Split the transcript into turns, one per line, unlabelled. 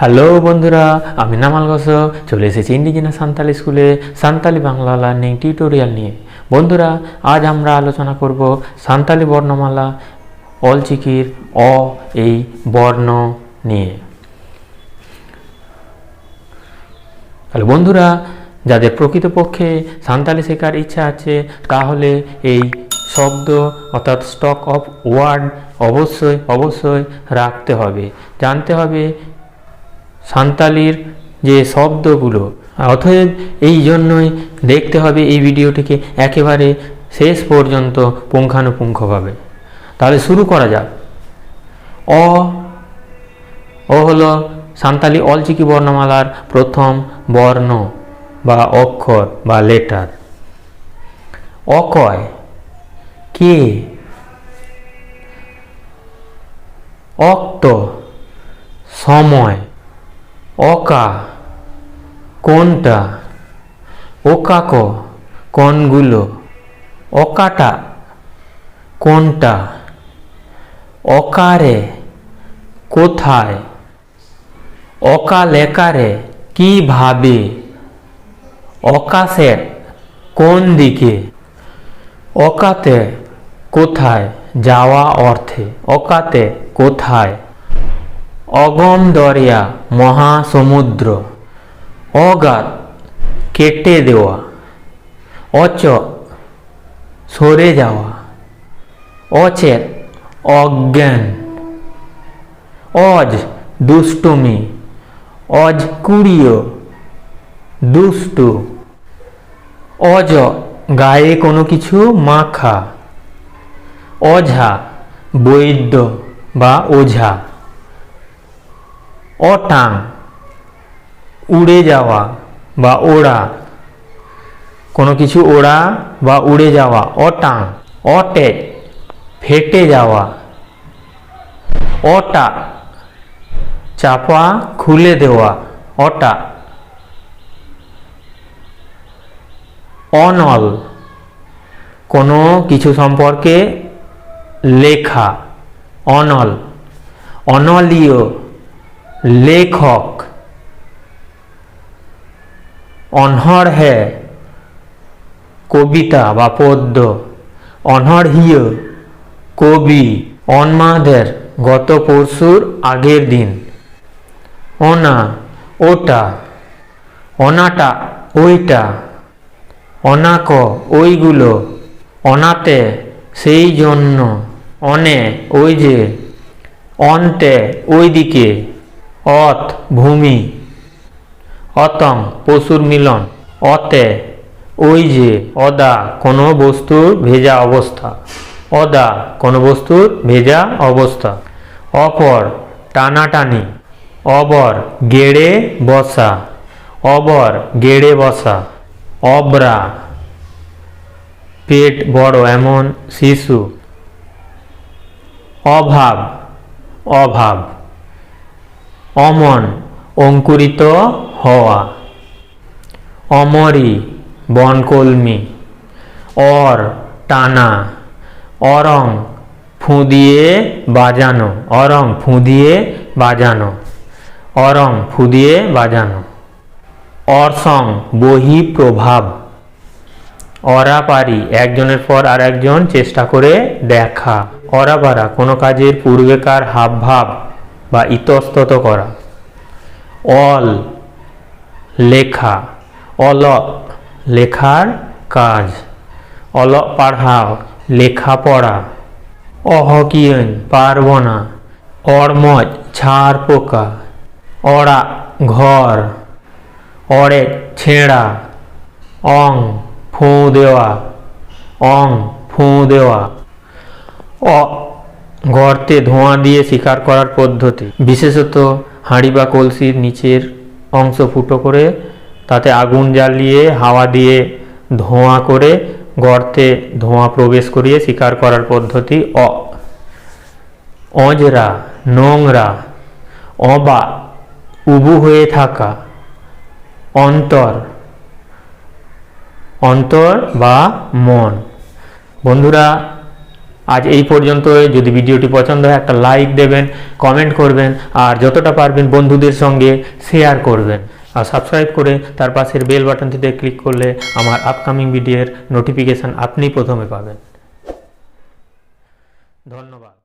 Hello বন্ধুরা, আমি নামাল ঘোষক চলে এসেছি ইন্ডিজিনাস সান্তালি স্কুলে সান্তালি বাংলা লার্নিং টিউটোরিয়াল নিয়ে। বন্ধুরা, আজ আমরা আলোচনা করব সান্তালি বর্ণমালা অলচিকির অ এই বর্ণ নিয়ে। তাহলে বন্ধুরা, যাদের প্রকৃতপক্ষে সান্তালি শেখার ইচ্ছা আছে তাহলে এই শব্দ অর্থাৎ স্টক অফ ওয়ার্ড অবশ্যই রাখতে হবে, জানতে হবে সান্তালির যে শব্দগুলো। অতএব এই জন্যই দেখতে হবে এই ভিডিওটিকে একেবারে শেষ পর্যন্ত পুঙ্খানুপুঙ্খভাবে। তাহলে শুরু করা যাক। অ হলো সান্তালি অলচিকি বর্ণমালার প্রথম বর্ণ বা অক্ষর বা লেটার। অকয় কে, অক্ত সময়, অকা কোনটা, ওকাক কোনগুলো, অকাটা কোনটা, অকারে কোথায়, অকালেকারে কিভাবে, অকাশে কোন দিকে, অকাতে কোথায় যাওয়া অর্থে, অকাতে কোথায়, অগম দরিয়া মহাসমুদ্র, অগাত কেটে দেওয়া, অচ সরে যাওয়া, অচেত অজ্ঞান, অজ দুষ্টুমি, অজ কুড়িও দুষ্টু, অজ গায়ে কোনো কিছু মাখা, অঝা বৈদ্য বা ওঝা, অটাং উড়ে যাওয়া বা ওড়া, কোনো কিছু ওড়া বা উড়ে যাওয়া, অটাং, অটে ফেটে যাওয়া, অটা চাপা খুলে দেওয়া, অটা, অনল কোনো কিছু সম্পর্কে লেখা, অনল, অনলীয় লেখক, অনর্হে কবিতা বা পদ্য, অনর্হীয় কবি, অন্মাদের গত পরশুর আগের দিন, অনা ওটা, অনাটা ওইটা, অনাক ওইগুলো, অনাতে সেই জন্য, অনে ওই যে, অন্তে ওই দিকে, অত ভূমি, অতং পশুর মিলন, অতে ওই যে, অদা কোনো বস্তুর ভেজা অবস্থা, অদা কোনো বস্তুর ভেজা অবস্থা, অপর টানাটানি, অবর গেড়ে বসা, অবর গেড়ে বসা, অব্রা পেট বড় এমন শিশু, অভাব অভাব, অমন অঙ্কুরিত হওয়া, অমরি বনকলমি, অর টানা, অরং ফুঁদিয়ে বাজানো, অরং ফুঁদিয়ে বাজানো, অরং ফুঁদিয়ে বাজানো, অর্সং বহি প্রভাব, অরাপারি একজনের পর আর একজন চেষ্টা করে দেখা, অরাপারা কোনো কাজের পূর্বেকার হাবভাব বা ইতস্তত করা, অল লেখা, অল লেখার কাজ, অল পাড়াও লেখাপড়া, অহকিয়ন পারব না, অরমজ ছাড় পোকা, অড়া ঘর, অড়ে ছেঁড়া, অং ফুঁ দেওয়া, অং ফুঁ দেওয়া, গর্তে ধোঁয়া দিয়ে শিকার করার পদ্ধতি, বিশেষত হাঁড়ি বা কলসির নিচের অংশ ফুটো করে তাতে আগুন জ্বালিয়ে হাওয়া দিয়ে ধোঁয়া করে গর্তে ধোঁয়া প্রবেশ করিয়ে শিকার করার পদ্ধতি, অজরা নোংরা, অবা উবু হয়ে থাকা, অন্তর অন্তর বা মন। বন্ধুরা, আজ এই পর্যন্তই। যদি ভিডিওটি পছন্দ হয় একটা লাইক দেবেন, কমেন্ট করবেন, আর যতটা পারবেন বন্ধুদের সঙ্গে শেয়ার করবেন। আর সাবস্ক্রাইব করে তার পাশের বেল বাটনটিতে ক্লিক করলে আমার আপকামিং ভিডিওর নোটিফিকেশান আপনি প্রথমে পাবেন। ধন্যবাদ।